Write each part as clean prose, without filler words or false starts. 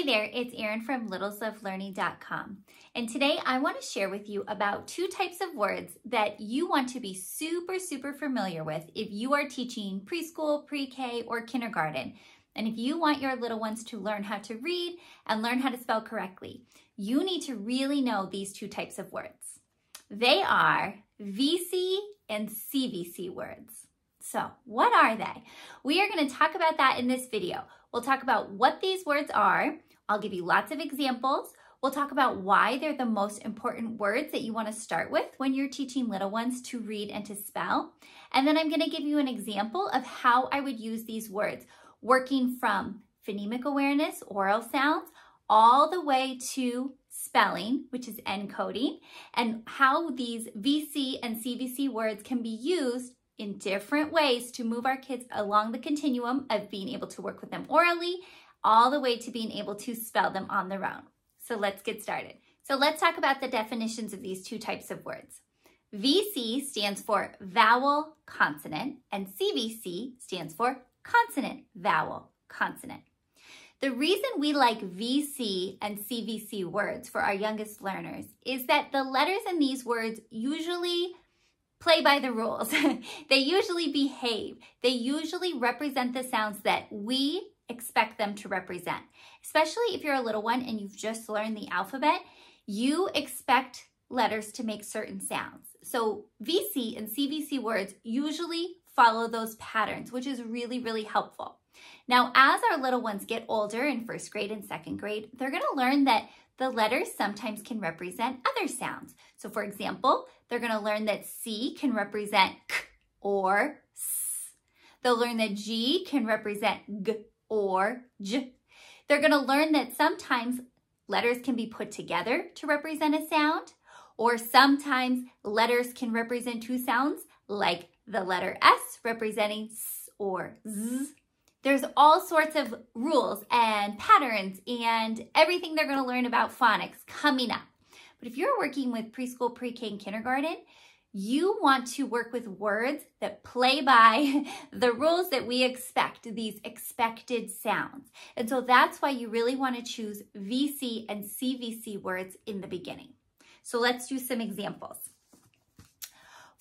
Hey there, it's Erin from littleslovelearning.com, and today I want to share with you about two types of words that you want to be super familiar with if you are teaching preschool, pre-K, or kindergarten. And if you want your little ones to learn how to read and learn how to spell correctly, you need to really know these two types of words. They are VC and CVC words. So what are they? We are going to talk about that in this video. We'll talk about what these words are. I'll give you lots of examples. We'll talk about why they're the most important words that you want to start with when you're teaching little ones to read and to spell. And then I'm going to give you an example of how I would use these words, working from phonemic awareness, oral sounds, all the way to spelling, which is encoding, and how these VC and CVC words can be used in different ways to move our kids along the continuum of being able to work with them orally, all the way to being able to spell them on their own. So let's get started. So let's talk about the definitions of these two types of words. VC stands for vowel consonant, and CVC stands for consonant vowel consonant. The reason we like VC and CVC words for our youngest learners is that the letters in these words usually play by the rules. They usually behave. They usually represent the sounds that we expect them to represent. Especially if you're a little one and you've just learned the alphabet, you expect letters to make certain sounds. So VC and CVC words usually follow those patterns, which is really helpful. Now, as our little ones get older in first grade and second grade, they're going to learn that the letters sometimes can represent other sounds. So for example, they're going to learn that C can represent K or S. They'll learn that G can represent G or J. They're going to learn that sometimes letters can be put together to represent a sound, or sometimes letters can represent two sounds, like the letter S representing S or Z. There's all sorts of rules and patterns and everything they're going to learn about phonics coming up. But if you're working with preschool, pre-K, and kindergarten, you want to work with words that play by the rules that we expect, these expected sounds. And so that's why you really want to choose VC and CVC words in the beginning. So let's do some examples.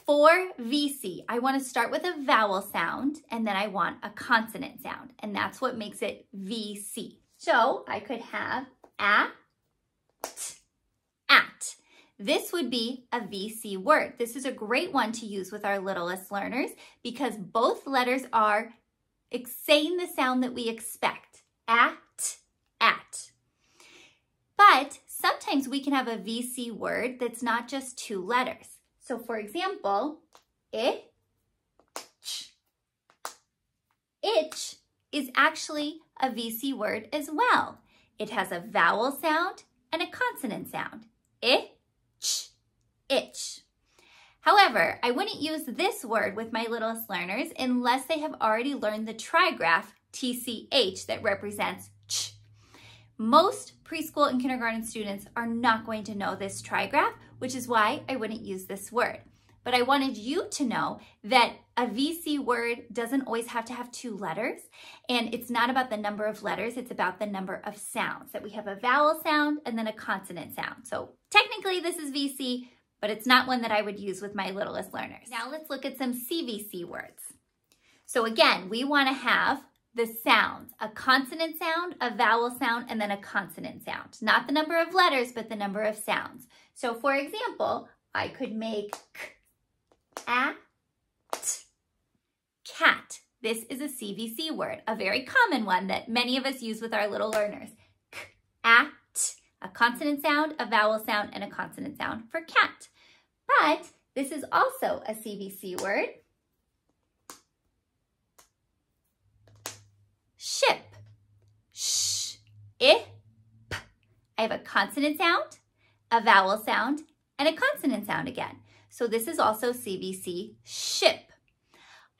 For VC, I want to start with a vowel sound, and then I want a consonant sound, and that's what makes it VC. So I could have at. This would be a VC word. This is a great one to use with our littlest learners because both letters are saying the sound that we expect, at. But sometimes we can have a VC word that's not just two letters. So for example, itch is actually a VC word as well. It has a vowel sound and a consonant sound. Itch. However, I wouldn't use this word with my littlest learners unless they have already learned the trigraph TCH that represents ch. Most preschool and kindergarten students are not going to know this trigraph, which is why I wouldn't use this word. But I wanted you to know that a VC word doesn't always have to have two letters, and it's not about the number of letters, it's about the number of sounds, that we have a vowel sound and then a consonant sound. So technically this is VC, but it's not one that I would use with my littlest learners. Now let's look at some CVC words. So again, we want to have the sounds, a consonant sound, a vowel sound, and then a consonant sound. Not the number of letters, but the number of sounds. So for example, I could make cat. This is a CVC word, a very common one that many of us use with our little learners. At, a consonant sound, a vowel sound, and a consonant sound for cat. But this is also a CVC word. Ship. I have a consonant sound, a vowel sound, and a consonant sound again. So this is also CVC, ship.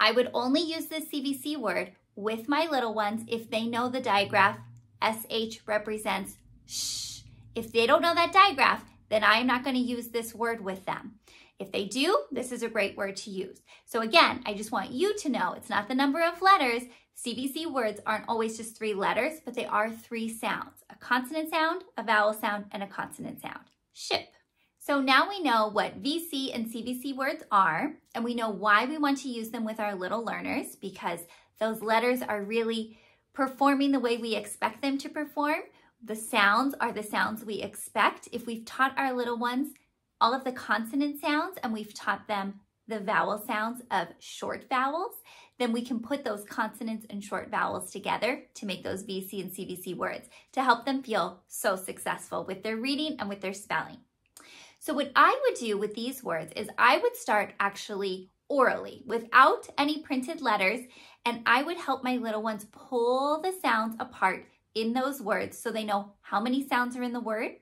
I would only use this CVC word with my little ones if they know the digraph SH represents sh. If they don't know that digraph, then I'm not going to use this word with them. If they do, this is a great word to use. So again, I just want you to know it's not the number of letters. CVC words aren't always just 3 letters, but they are 3 sounds: a consonant sound, a vowel sound, and a consonant sound. Ship. So now we know what VC and CVC words are, and we know why we want to use them with our little learners, because those letters are really performing the way we expect them to perform. The sounds are the sounds we expect. If we've taught our little ones all of the consonant sounds and we've taught them the vowel sounds of short vowels, then we can put those consonants and short vowels together to make those VC and CVC words to help them feel so successful with their reading and with their spelling. So what I would do with these words is I would start actually orally without any printed letters, and I would help my little ones pull the sounds apart in those words so they know how many sounds are in the word.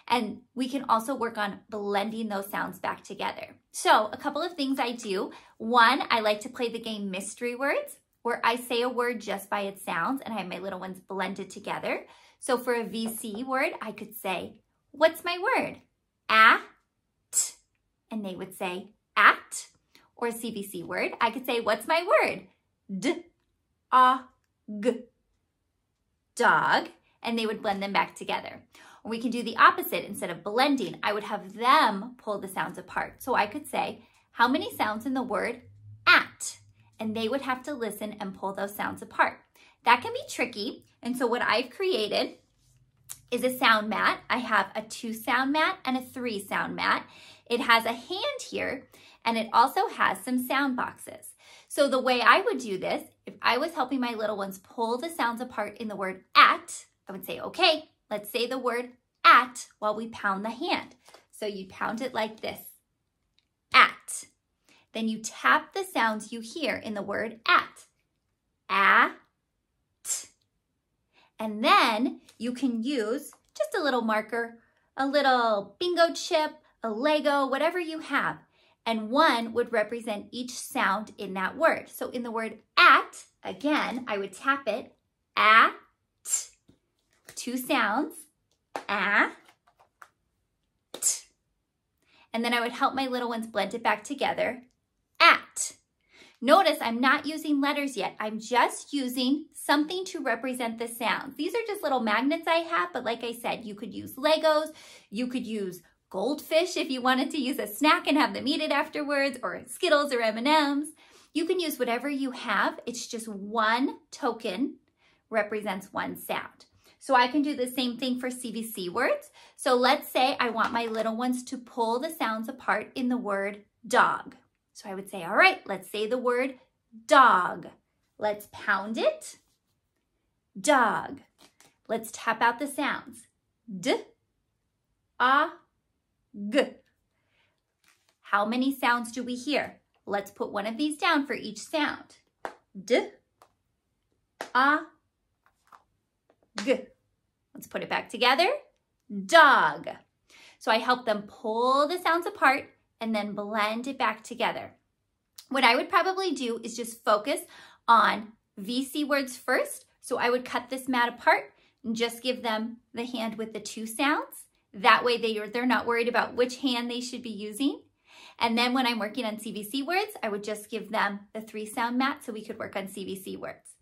And we can also work on blending those sounds back together. So a couple of things I do. One, I like to play the game Mystery Words, where I say a word just by its sounds and I have my little ones blended together. So for a VC word, I could say, what's my word? At. And they would say at. Or a CVC word, I could say, what's my word? D-a-g. Dog. And they would blend them back together. Or we can do the opposite. Instead of blending, I would have them pull the sounds apart. So I could say, how many sounds in the word at? And they would have to listen and pull those sounds apart. That can be tricky. And so what I've created is a sound mat. I have a 2-sound mat and a 3-sound mat. It has a hand here, and it also has some sound boxes. So the way I would do this, if I was helping my little ones pull the sounds apart in the word at, I would say, okay, let's say the word at while we pound the hand. So you pound it like this, at. Then you tap the sounds you hear in the word at. And then you can use just a little marker, a little bingo chip, a Lego, whatever you have. And one would represent each sound in that word. So in the word at, again, I would tap it, at. 2 sounds, at. And then I would help my little ones blend it back together, at. Notice I'm not using letters yet. I'm just using something to represent the sounds. These are just little magnets I have, but like I said, you could use Legos, you could use goldfish if you wanted to use a snack and have them eat it afterwards, or Skittles or M&Ms. You can use whatever you have. It's just one token represents one sound. So I can do the same thing for CVC words. So let's say I want my little ones to pull the sounds apart in the word dog. So I would say, all right, let's say the word dog. Let's pound it. Dog. Let's tap out the sounds. D, a, g. How many sounds do we hear? Let's put one of these down for each sound. D, a, g. Let's put it back together. Dog. So I help them pull the sounds apart and then blend it back together. What I would probably do is just focus on VC words first. So I would cut this mat apart and just give them the hand with the 2 sounds. That way they're not worried about which hand they should be using. And then when I'm working on CVC words, I would just give them the 3-sound mat so we could work on CVC words.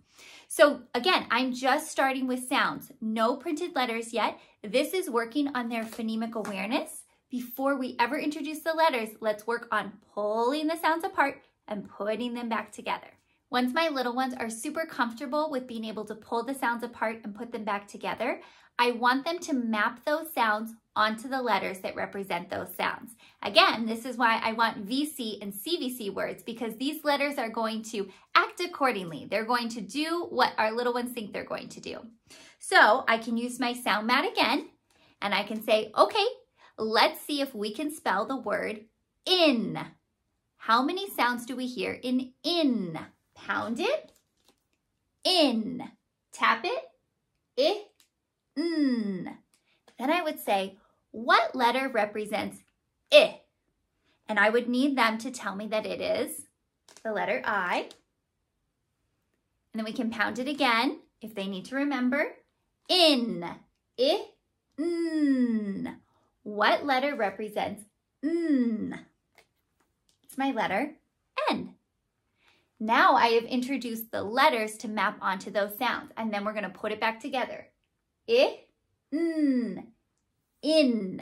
So again, I'm just starting with sounds, no printed letters yet. This is working on their phonemic awareness. Before we ever introduce the letters, let's work on pulling the sounds apart and putting them back together. Once my little ones are super comfortable with being able to pull the sounds apart and put them back together, I want them to map those sounds onto the letters that represent those sounds. Again, this is why I want VC and CVC words, because these letters are going to act accordingly. They're going to do what our little ones think they're going to do. So I can use my sound mat again, and I can say, okay, let's see if we can spell the word in. How many sounds do we hear in in? Pound it, in. Tap it, in. Then I would say, what letter represents I? And I would need them to tell me that it is the letter I. And then we can pound it again if they need to remember. In, in. What letter represents n? It's my letter N. Now I have introduced the letters to map onto those sounds, and then we're going to put it back together. I, N, in.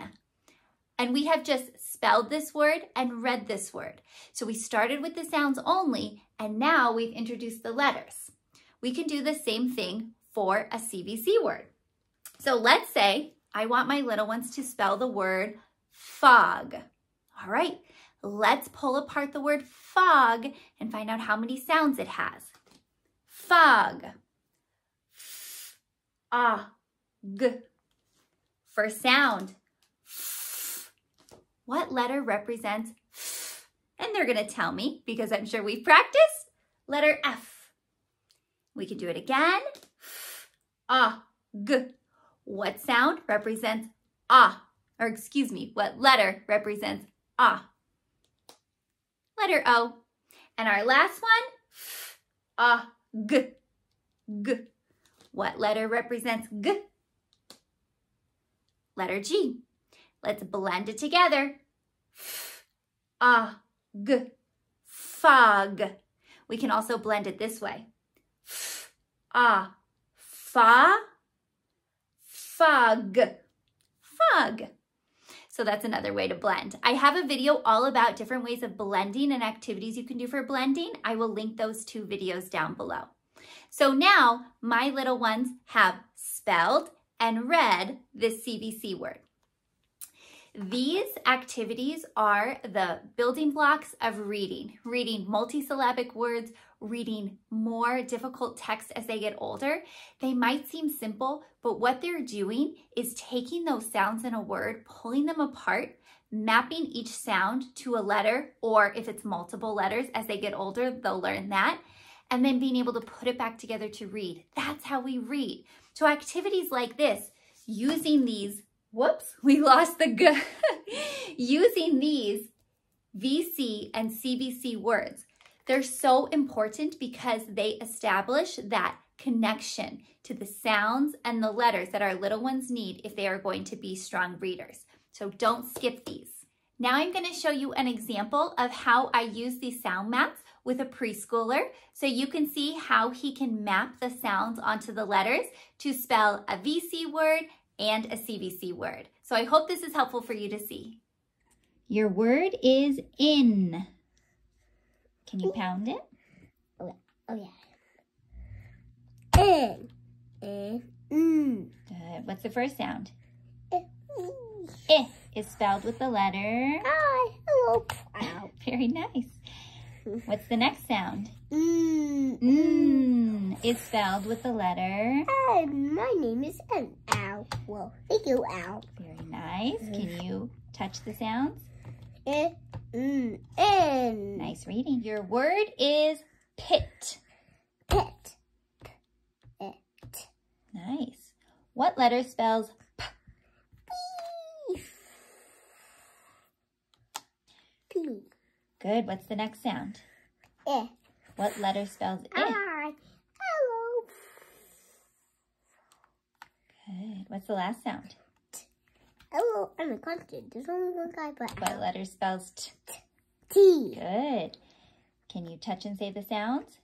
And we have just spelled this word and read this word. So we started with the sounds only, and now we've introduced the letters. We can do the same thing for a CVC word. So let's say I want my little ones to spell the word fog. All right, let's pull apart the word fog and find out how many sounds it has. Fog. F, ah, g. First sound. F. What letter represents F? And they're going to tell me because I'm sure we've practiced. Letter F. We can do it again. F, ah, g. What sound represents ah? Or excuse me, what letter represents ah? Letter O. And our last one, F, ah, g, g. What letter represents g? Letter G. Let's blend it together. F, ah, g, fog. We can also blend it this way. F, ah, fa, fog, fog. So that's another way to blend. I have a video all about different ways of blending and activities you can do for blending. I will link those 2 videos down below. So now my little ones have spelled and read this CVC word. These activities are the building blocks of reading multisyllabic words, reading more difficult text as they get older. They might seem simple, but what they're doing is taking those sounds in a word, pulling them apart, mapping each sound to a letter, or if it's multiple letters, as they get older, they'll learn that, and then being able to put it back together to read. That's how we read. So activities like this, using these, whoops, we lost the g, using these VC and CVC words, they're so important because they establish that connection to the sounds and the letters that our little ones need if they are going to be strong readers. So don't skip these. Now I'm going to show you an example of how I use these sound maps with a preschooler so you can see how he can map the sounds onto the letters to spell a VC word and a CVC word. So I hope this is helpful for you to see. Your word is in. Can you pound it? Oh yeah. In. Good. What's the first sound? I is spelled with the letter. Hello. Ow. Very nice. What's the next sound? Is spelled with the letter. Hi, my name is N. Ow. Well, thank you, ow. Very nice. Can you touch the sounds? N. Nice reading. Your word is pit. Pit. Nice. What letter spells P? P. Good. What's the next sound? Eh. What letter spells I? Hi. Hello. Good. What's the last sound? Hello. I'm a constant. There's only one guy, but What letter spells T? T. Good. Can you touch and say the sounds?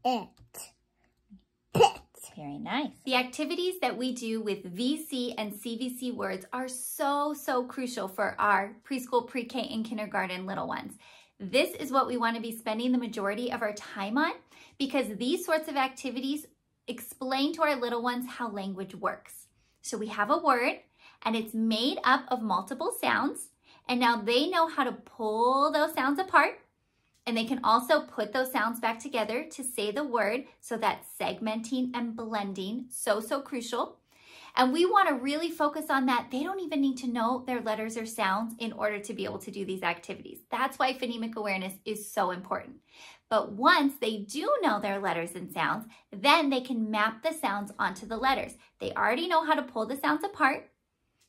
It. Pit. Very nice. The activities that we do with VC and CVC words are so crucial for our preschool, pre-K, and kindergarten little ones. This is what we want to be spending the majority of our time on because these sorts of activities explain to our little ones how language works. So we have a word and it's made up of multiple sounds, and now they know how to pull those sounds apart, and they can also put those sounds back together to say the word, so that's segmenting and blending, so crucial. And we want to really focus on that. They don't even need to know their letters or sounds in order to be able to do these activities. That's why phonemic awareness is so important. But once they do know their letters and sounds, then they can map the sounds onto the letters. They already know how to pull the sounds apart.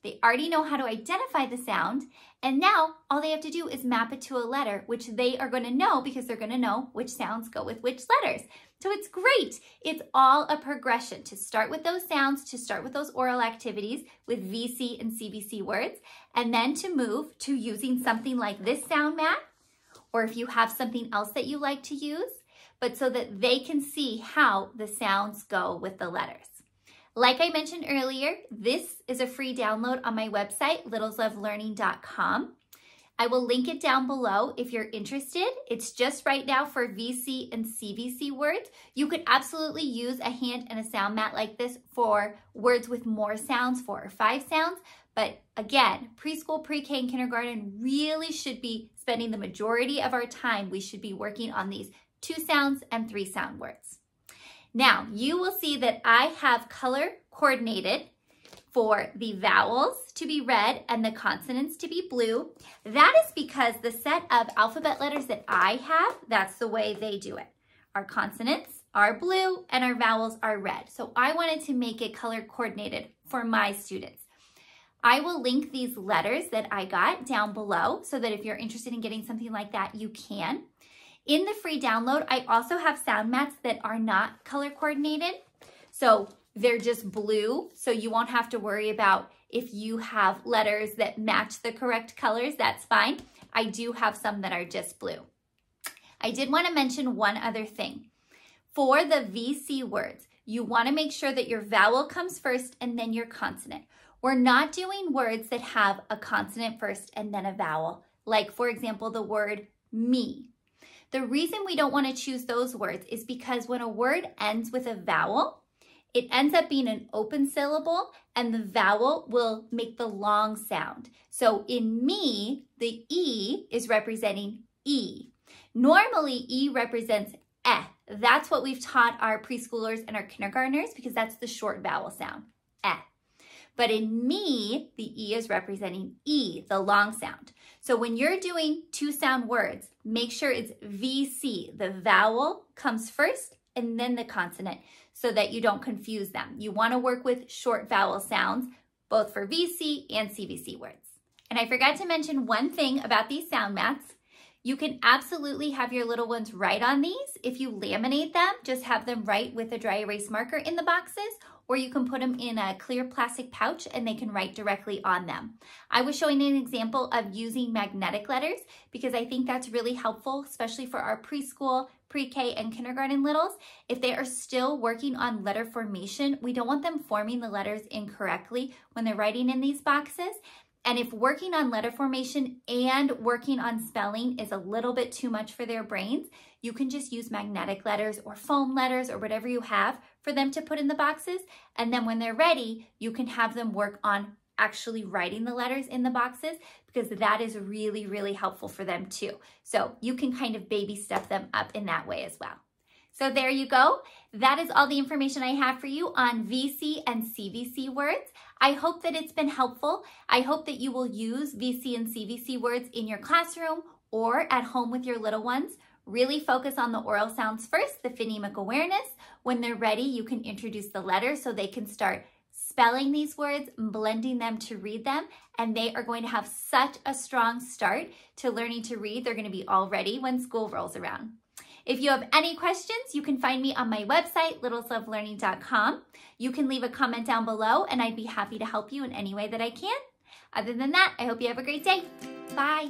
They already know how to identify the sound, and now all they have to do is map it to a letter, which they are going to know because they're going to know which sounds go with which letters. So it's great. It's all a progression to start with those sounds, to start with those oral activities with VC and CVC words, and then to move to using something like this sound map or if you have something else that you like to use, but so that they can see how the sounds go with the letters. Like I mentioned earlier, this is a free download on my website, littleslovelearning.com. I will link it down below if you're interested. It's just right now for VC and CVC words. You could absolutely use a hand and a sound mat like this for words with more sounds, 4 or 5 sounds. But again, preschool, pre-K, and kindergarten really should be spending the majority of our time. We should be working on these 2 sounds and 3 sound words. Now, you will see that I have color coordinated for the vowels to be red and the consonants to be blue. That is because the set of alphabet letters that I have, that's the way they do it. Our consonants are blue and our vowels are red. So I wanted to make it color coordinated for my students. I will link these letters that I got down below so that if you're interested in getting something like that, you can. In the free download, I also have sound mats that are not color coordinated. So they're just blue, so you won't have to worry about if you have letters that match the correct colors, that's fine. I do have some that are just blue. I did want to mention one other thing. For the VC words, you want to make sure that your vowel comes first and then your consonant. We're not doing words that have a consonant first and then a vowel, like for example, the word me. The reason we don't want to choose those words is because when a word ends with a vowel, it ends up being an open syllable and the vowel will make the long sound. So in me, the E is representing E. Normally, E represents eh. That's what we've taught our preschoolers and our kindergartners because that's the short vowel sound, eh. But in me, the E is representing E, the long sound. So when you're doing 2 sound words, make sure it's VC. The vowel comes first and then the consonant so that you don't confuse them. You want to work with short vowel sounds, both for VC and CVC words. And I forgot to mention one thing about these sound mats. You can absolutely have your little ones write on these. If you laminate them, just have them write with a dry erase marker in the boxes, or you can put them in a clear plastic pouch and they can write directly on them. I was showing an example of using magnetic letters because I think that's really helpful, especially for our preschool, pre-K, and kindergarten littles. If they are still working on letter formation, we don't want them forming the letters incorrectly when they're writing in these boxes. And if working on letter formation and working on spelling is a little bit too much for their brains, you can just use magnetic letters or foam letters or whatever you have for them to put in the boxes. And then when they're ready, you can have them work on actually writing the letters in the boxes because that is really, really helpful for them too. So you can kind of baby step them up in that way as well. So there you go. That is all the information I have for you on VC and CVC words. I hope that it's been helpful. I hope that you will use VC and CVC words in your classroom or at home with your little ones. Really focus on the oral sounds first, the phonemic awareness. When they're ready, you can introduce the letters so they can start spelling these words, blending them to read them, and they are going to have such a strong start to learning to read. They're going to be all ready when school rolls around. If you have any questions, you can find me on my website, littleslovelearning.com. You can leave a comment down below and I'd be happy to help you in any way that I can. Other than that, I hope you have a great day. Bye.